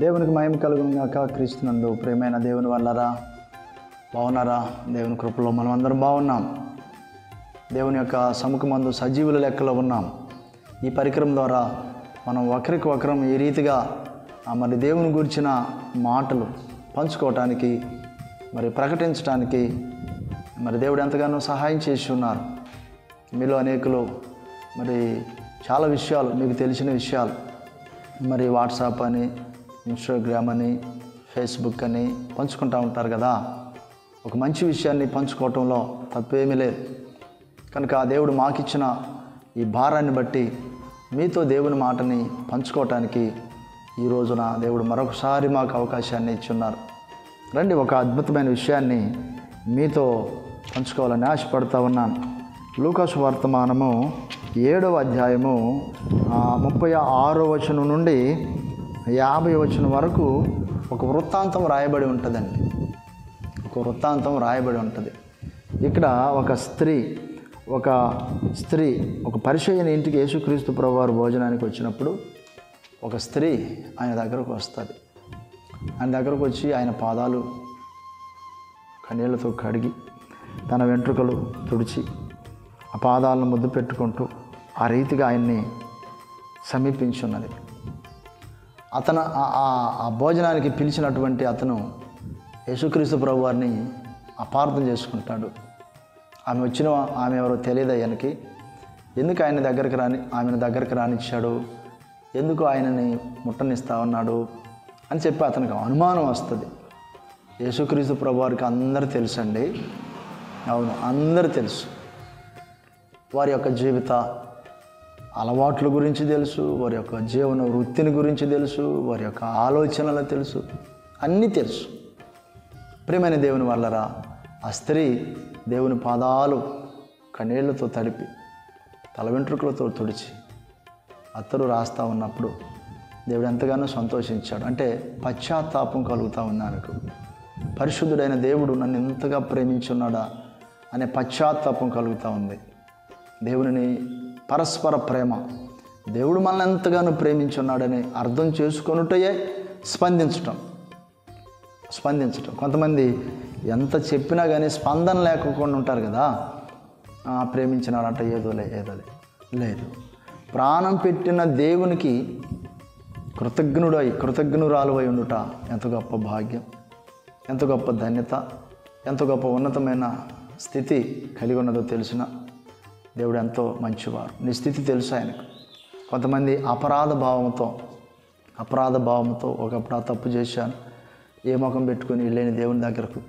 దేవునికి మహిమ కలుగును గాక. క్రీస్తునందు ప్రియమైన దేవుని వల్లరా బాగున్నారా? దేవుని కృపలో మనం అందరం బాగున్నాం. దేవుని యొక్క సముఖమందు సజీవుల లెక్కలో ఉన్నాం. ఈ పరికరం ద్వారా మనం ఒకరికి ఒకరం ఈ రీతిగా మరి దేవుని గురించిన మాటలు పంచుకోవటానికి మరి ప్రకటించడానికి మరి దేవుడు ఎంతగానో సహాయం చేసి ఉన్నారు. మీలో అనేకులు మరి చాలా విషయాలు మీకు తెలిసిన విషయాలు మరి వాట్సాప్ అని, ఇన్స్టాగ్రామ్ అని, ఫేస్బుక్ అని పంచుకుంటూ ఉంటారు కదా. ఒక మంచి విషయాన్ని పంచుకోవటంలో తప్పేమీ లేదు. కనుక ఆ దేవుడు మాకిచ్చిన ఈ భారాన్ని బట్టి మీతో దేవుని మాటని పంచుకోవటానికి ఈ రోజున దేవుడు మరొకసారి మాకు అవకాశాన్ని ఇచ్చున్నారు. రండి, ఒక అద్భుతమైన విషయాన్ని మీతో పంచుకోవాలని ఆశపడుతూ ఉన్నాను. లూకాసు వర్తమానము 7వ అధ్యాయము 36వ వచనం నుండి 50వ వచనం వరకు ఒక వృత్తాంతం రాయబడి ఉంటుందండి. ఒక వృత్తాంతం రాయబడి ఉంటుంది. ఇక్కడ ఒక స్త్రీ ఒక పరిచయని ఇంటికి యేసుక్రీస్తు ప్రభువారు భోజనానికి వచ్చినప్పుడు ఒక స్త్రీ ఆయన దగ్గరకు వస్తుంది. ఆయన దగ్గరకు వచ్చి ఆయన పాదాలు కన్నీళ్లతో కడిగి తన వెంట్రుకలు తుడిచి ఆ పాదాలను ముద్దు పెట్టుకుంటూ ఆ రీతిగా ఆయన్ని సమీపించున్నది. అతను ఆ భోజనానికి పిలిచినటువంటి అతను యేసుక్రీస్తు ప్రభువారిని అపార్థం చేసుకుంటాడు. ఆమె ఎవరో తెలియదు ఆయనకి. ఎందుకు ఆమెను దగ్గరికి రానిచ్చాడు, ఎందుకు ఆయనని ముట్టనిస్తా ఉన్నాడు అని చెప్పి అతనికి అనుమానం వస్తుంది. యేసుక్రీస్తు ప్రభువారికి అందరూ తెలుసండి. అవును, అందరూ తెలుసు. వారి యొక్క జీవిత అలవాట్ల గురించి తెలుసు, వారి యొక్క జీవన వృత్తిని గురించి తెలుసు, వారి యొక్క ఆలోచనలు తెలుసు, అన్నీ తెలుసు. ప్రియమైన దేవుని వల్లరా ఆ స్త్రీ దేవుని పాదాలు కన్నీళ్లతో తడిపి తల వెంట్రుకలతో తుడిచి అత్తరు రాస్తూ ఉన్నప్పుడు దేవుడు ఎంతగానో సంతోషించాడు. అంటే పశ్చాత్తాపం కలుగుతూ ఉంది ఆమెకు. పరిశుద్ధుడైన దేవుడు నన్ను ఎంతగా ప్రేమించున్నాడా అనే పశ్చాత్తాపం కలుగుతూ ఉంది. దేవుని పరస్పర ప్రేమ, దేవుడు మనల్ని ఎంతగానో ప్రేమించున్నాడని అర్థం చేసుకొనుటయే స్పందించటం. కొంతమంది ఎంత చెప్పినా కానీ స్పందన లేకుండా ఉంటారు కదా. ప్రేమించినాడంట, ఏదోలే లేదు. ప్రాణం పెట్టిన దేవునికి కృతజ్ఞురాలువై ఉండుట ఎంత గొప్ప భాగ్యం, ఎంత గొప్ప ధన్యత, ఎంత గొప్ప ఉన్నతమైన స్థితి కలిగి ఉన్నదో తెలిసిన దేవుడు ఎంతో మంచివారు. నీ స్థితి తెలుసు ఆయనకు. కొంతమంది అపరాధ భావంతో ఒకప్పుడు ఆ తప్పు చేశాను, ఏ ముఖం పెట్టుకుని వెళ్ళని దేవుని దగ్గరకు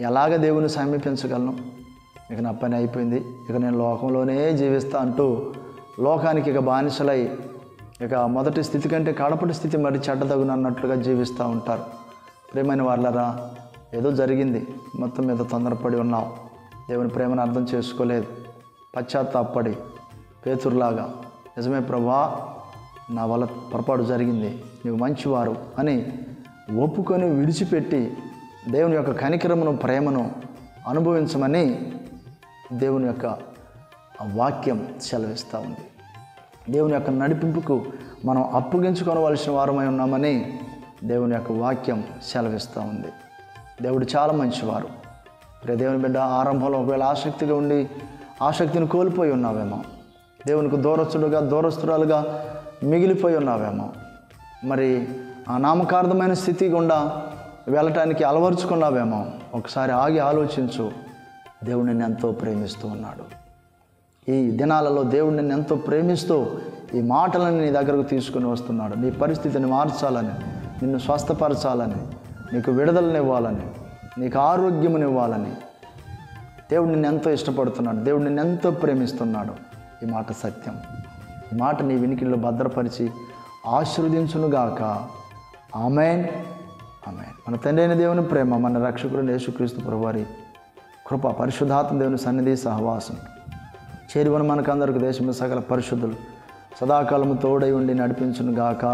ఎలాగ దేవుని సమీపించగలను, ఇక నా పని అయిపోయింది, ఇక నేను లోకంలోనే జీవిస్తా అంటూ లోకానికి ఇక బానిసలై ఇక మొదటి స్థితి కంటే కడపటి స్థితి మరి చెడ్డదగును అన్నట్లుగా జీవిస్తూ ఉంటారు. ప్రేమైన వాళ్ళరా, ఏదో జరిగింది, మొత్తం మీద తొందరపడి ఉన్నావు, దేవుని ప్రేమను అర్థం చేసుకోలేదు, పశ్చాత్తాపడి పేతురులాగా నిజమే ప్రభువా, నా వల్ల పొరపాటు జరిగింది, నీవు మంచివారు అని ఒప్పుకొని విడిచిపెట్టి దేవుని యొక్క కనికరమును, ప్రేమను అనుభవించమని దేవుని యొక్క వాక్యం సెలవిస్తూ ఉంది. దేవుని యొక్క నడిపింపుకు మనం అప్పగించుకోవలసిన వారమై ఉన్నామని దేవుని యొక్క వాక్యం సెలవిస్తూ ఉంది. దేవుడు చాలా మంచివారు. దేవుని బిడ్డ, ఆరంభంలో ఒకవేళ ఆసక్తిగా ఉండి ఆసక్తిని కోల్పోయి ఉన్నావేమో, దేవునికి దూరస్తురాలుగా మిగిలిపోయి ఉన్నావేమో, మరి ఆ నామకార్థమైన స్థితి గుండా వెళ్ళటానికి అలవరుచుకున్నావేమో, ఒకసారి ఆగి ఆలోచించు. దేవుడు నిన్ను ఎంతో ప్రేమిస్తూ ఉన్నాడు. ఈ దినాలలో దేవుడు నిన్ను ఎంతో ప్రేమిస్తూ ఈ మాటలను నీ దగ్గరకు తీసుకుని వస్తున్నాడు. నీ పరిస్థితిని మార్చాలని, నిన్ను స్వస్థపరచాలని, నీకు విడుదలనివ్వాలని, నీకు ఆరోగ్యమునివ్వాలని దేవుడు నిన్ను ఎంతో ఇష్టపడుతున్నాడు. దేవుడు నిన్ను ఎంతో ప్రేమిస్తున్నాడు. ఈ మాట సత్యం. ఈ మాట నీ వినికిడిలో భద్రపరిచి ఆశీర్వదించునుగాక. ఆమేన్, ఆమేన్. మన తండ్రి అయిన దేవుని ప్రేమ, మన రక్షకుడు యేసుక్రీస్తు ప్రభువారి కృప, పరిశుద్ధాత్మ దేవుని సన్నిధి సహవాసం చేరువన మనకందరికి దేశంలో సకల పరిశుద్ధులు సదాకాలము తోడై ఉండి నడిపించునుగాక.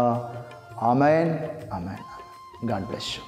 Amen, amen. God bless you.